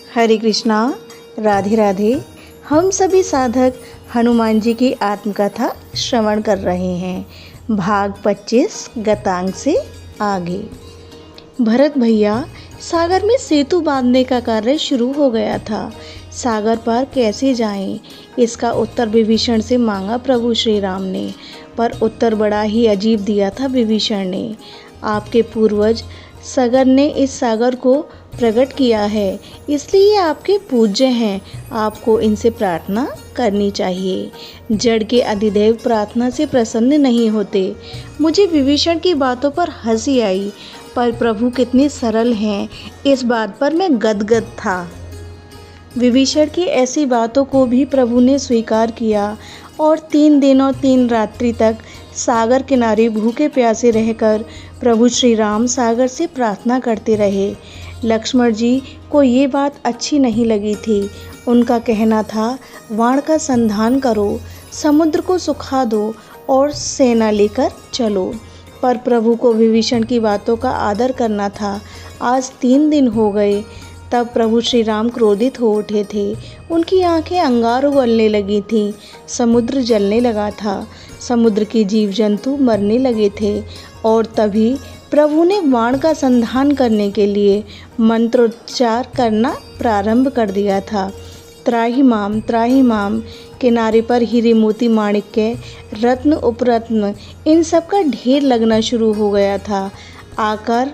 हरे कृष्णा, राधे राधे। हम सभी साधक हनुमान जी की आत्मकथा श्रवण कर रहे हैं। भाग 25 गतांग से आगे। भरत भैया, सागर में सेतु बांधने का कार्य शुरू हो गया था। सागर पार कैसे जाएं, इसका उत्तर विभीषण से मांगा प्रभु श्री राम ने। पर उत्तर बड़ा ही अजीब दिया था विभीषण ने। आपके पूर्वज सगर ने इस सागर को प्रकट किया है, इसलिए आपके पूज्य हैं। आपको इनसे प्रार्थना करनी चाहिए। जड़ के अधिदेव प्रार्थना से प्रसन्न नहीं होते। मुझे विभीषण की बातों पर हंसी आई, पर प्रभु कितने सरल हैं, इस बात पर मैं गदगद था। विभीषण की ऐसी बातों को भी प्रभु ने स्वीकार किया और 3 दिन और 3 रात्रि तक सागर किनारे भूखे प्यासे रहकर प्रभु श्री राम सागर से प्रार्थना करते रहे। लक्ष्मण जी को ये बात अच्छी नहीं लगी थी। उनका कहना था, वाण का संधान करो, समुद्र को सुखा दो और सेना लेकर चलो। पर प्रभु को विभीषण की बातों का आदर करना था। आज 3 दिन हो गए, तब प्रभु श्री राम क्रोधित हो उठे थे। उनकी आंखें अंगार उगलने लगी थीं। समुद्र जलने लगा था। समुद्र के जीव जंतु मरने लगे थे। और तभी प्रभु ने बाण का संधान करने के लिए मंत्रोच्चार करना प्रारंभ कर दिया था। त्राहि माम। किनारे पर हीरे मोती माणिक्य रत्न उपरत्न इन सब का ढेर लगना शुरू हो गया था। आकर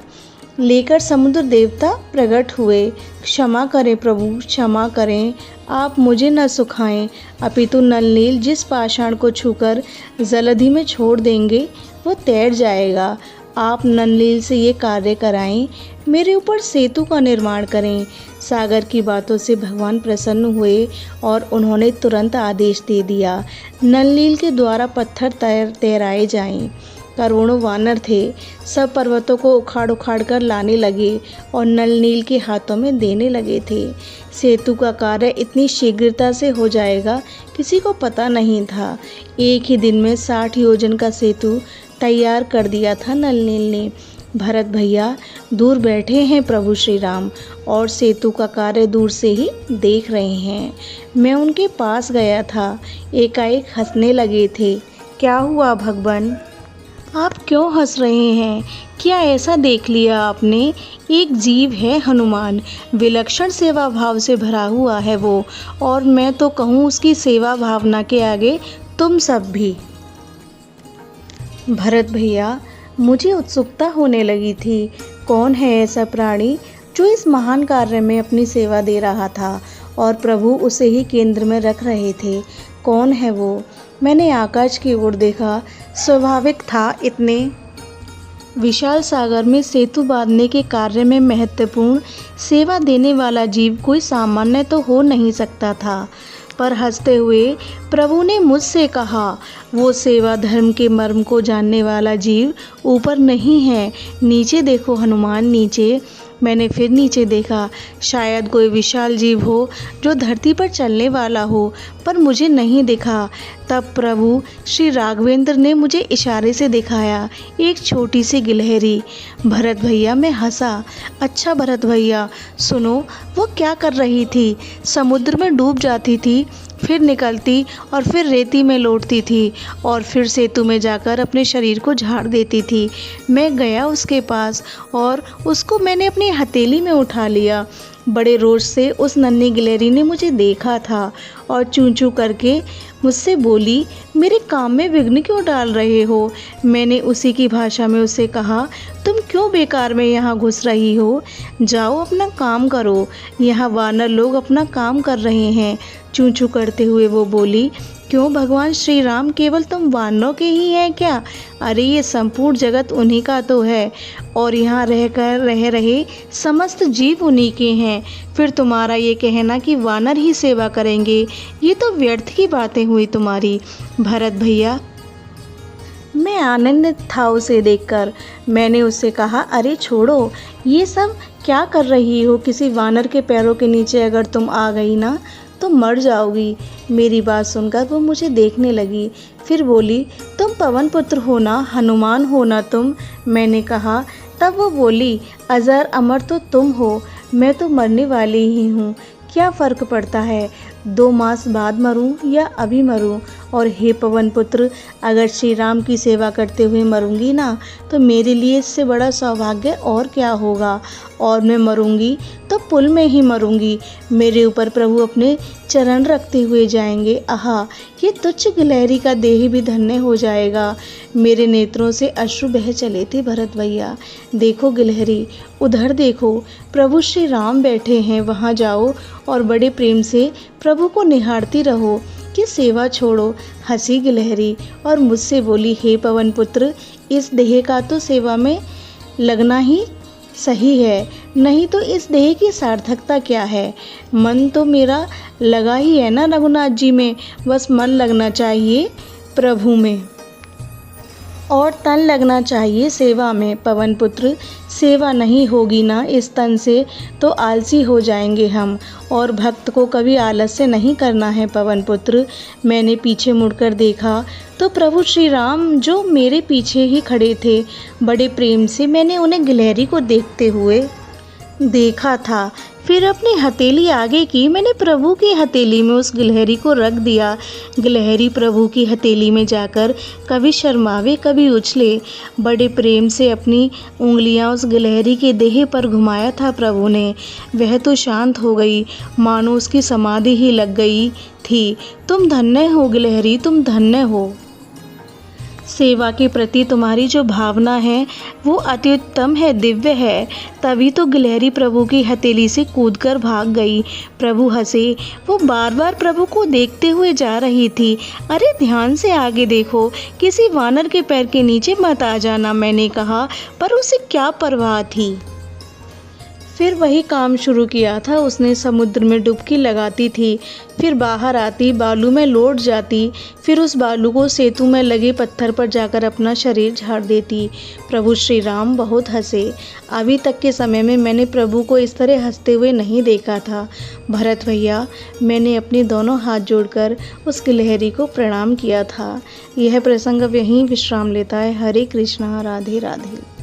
लेकर समुद्र देवता प्रकट हुए। क्षमा करें प्रभु, क्षमा करें, आप मुझे न सुखाएं, अपितु नलनील जिस पाषाण को छूकर जलधि में छोड़ देंगे वो तैर जाएगा। आप नलनील से ये कार्य कराएं, मेरे ऊपर सेतु का निर्माण करें। सागर की बातों से भगवान प्रसन्न हुए और उन्होंने तुरंत आदेश दे दिया, नलनील के द्वारा पत्थर तैराए जाएं। करोड़ों वानर थे। सब पर्वतों को उखाड़ उखाड़ कर लाने लगे और नलनील के हाथों में देने लगे थे। सेतु का कार्य इतनी शीघ्रता से हो जाएगा, किसी को पता नहीं था। एक ही दिन में 60 योजन का सेतु तैयार कर दिया था नलनील ने। भरत भैया, दूर बैठे हैं प्रभु श्री राम और सेतु का कार्य दूर से ही देख रहे हैं। मैं उनके पास गया था, एकाएक हंसने लगे थे। क्या हुआ भगवान, आप क्यों हंस रहे हैं? क्या ऐसा देख लिया आपने? एक जीव है हनुमान, विलक्षण सेवा भाव से भरा हुआ है वो, और मैं तो कहूँ उसकी सेवा भावना के आगे तुम सब भी। भरत भैया, मुझे उत्सुकता होने लगी थी। कौन है ऐसा प्राणी जो इस महान कार्य में अपनी सेवा दे रहा था और प्रभु उसे ही केंद्र में रख रहे थे? कौन है वो? मैंने आकाश की ओर देखा। स्वाभाविक था, इतने विशाल सागर में सेतु बांधने के कार्य में महत्वपूर्ण सेवा देने वाला जीव कोई सामान्य तो हो नहीं सकता था। पर हंसते हुए प्रभु ने मुझसे कहा, वो सेवा धर्म के मर्म को जानने वाला जीव ऊपर नहीं है, नीचे देखो हनुमान, नीचे। मैंने फिर नीचे देखा। शायद कोई विशाल जीव हो जो धरती पर चलने वाला हो, पर मुझे नहीं दिखा। तब प्रभु श्री राघवेंद्र ने मुझे इशारे से दिखाया एक छोटी सी गिलहरी। भरत भैया, मैं हंसा। अच्छा भरत भैया, सुनो, वो क्या कर रही थी? समुद्र में डूब जाती थी, फिर निकलती और फिर रेती में लौटती थी और फिर सेतु में जाकर अपने शरीर को झाड़ देती थी। मैं गया उसके पास और उसको मैंने अपनी हथेली में उठा लिया। बड़े रोष से उस नन्ही गिलहरी ने मुझे देखा था और चूं चूं करके मुझसे बोली, मेरे काम में विघ्न क्यों डाल रहे हो? मैंने उसी की भाषा में उससे कहा, तुम क्यों बेकार में यहाँ घुस रही हो? जाओ अपना काम करो, यहाँ वानर लोग अपना काम कर रहे हैं। चूं चूं करते हुए वो बोली, क्यों भगवान श्री राम, केवल तुम वानरों के ही हैं क्या? अरे ये संपूर्ण जगत उन्हीं का तो है और यहाँ रह रहे समस्त जीव उन्हीं के हैं। फिर तुम्हारा ये कहना कि वानर ही सेवा करेंगे, ये तो व्यर्थ की बातें हुई तुम्हारी। भरत भैया, मैं आनंदित था उसे देखकर। मैंने उससे कहा, अरे छोड़ो, ये सब क्या कर रही हो? किसी वानर के पैरों के नीचे अगर तुम आ गई ना तो मर जाओगी। मेरी बात सुनकर वो मुझे देखने लगी। फिर बोली, तुम पवन पुत्र हो ना, हनुमान हो ना तुम? मैंने कहा। तब वो बोली, अजर अमर तो तुम हो। मैं तो मरने वाली ही हूँ, क्या फ़र्क पड़ता है 2 मास बाद मरूं या अभी मरूं। और हे पवन पुत्र, अगर श्री राम की सेवा करते हुए मरूंगी ना, तो मेरे लिए इससे बड़ा सौभाग्य और क्या होगा। और मैं मरूंगी तो पुल में ही मरूंगी, मेरे ऊपर प्रभु अपने चरण रखते हुए जाएंगे। आहा, ये तुच्छ गिलहरी का देह भी धन्य हो जाएगा। मेरे नेत्रों से अश्रु बह चले थे भरत भैया। देखो गिलहरी, उधर देखो, प्रभु श्री राम बैठे हैं, वहाँ जाओ और बड़े प्रेम से प्रभु को निहारती रहो कि सेवा छोड़ो। हंसी गिलहरी और मुझसे बोली, हे पवन पुत्र, इस देह का तो सेवा में लगना ही सही है, नहीं तो इस देह की सार्थकता क्या है। मन तो मेरा लगा ही है ना रघुनाथ जी में, बस मन लगना चाहिए प्रभु में और तन लगना चाहिए सेवा में। पवन पुत्र, सेवा नहीं होगी ना इस तन से तो आलसी हो जाएंगे हम, और भक्त को कभी आलस्य नहीं करना है पवन पुत्र। मैंने पीछे मुड़कर देखा तो प्रभु श्री राम जो मेरे पीछे ही खड़े थे। बड़े प्रेम से मैंने उन्हें गिलहरी को देखते हुए देखा था। फिर अपनी हथेली आगे की, मैंने प्रभु की हथेली में उस गिलहरी को रख दिया। गिलहरी प्रभु की हथेली में जाकर कभी शर्मावे कभी उछले। बड़े प्रेम से अपनी उंगलियां उस गिलहरी के देह पर घुमाया था प्रभु ने। वह तो शांत हो गई, मानो उसकी समाधि ही लग गई थी। तुम धन्य हो गिलहरी, तुम धन्य हो। सेवा के प्रति तुम्हारी जो भावना है वो अति उत्तम है, दिव्य है। तभी तो गिलहरी प्रभु की हथेली से कूदकर भाग गई। प्रभु हंसे। वो बार बार प्रभु को देखते हुए जा रही थी। अरे ध्यान से आगे देखो, किसी वानर के पैर के नीचे मत आ जाना, मैंने कहा, पर उसे क्या परवाह थी। फिर वही काम शुरू किया था उसने। समुद्र में डुबकी लगाती थी, फिर बाहर आती, बालू में लौट जाती, फिर उस बालू को सेतु में लगे पत्थर पर जाकर अपना शरीर झाड़ देती। प्रभु श्री राम बहुत हंसे। अभी तक के समय में मैंने प्रभु को इस तरह हंसते हुए नहीं देखा था। भरत भैया, मैंने अपने दोनों हाथ जोड़कर उस गिलहरी को प्रणाम किया था। यह प्रसंग अब यहीं विश्राम लेता है। हरे कृष्णा, राधे राधे।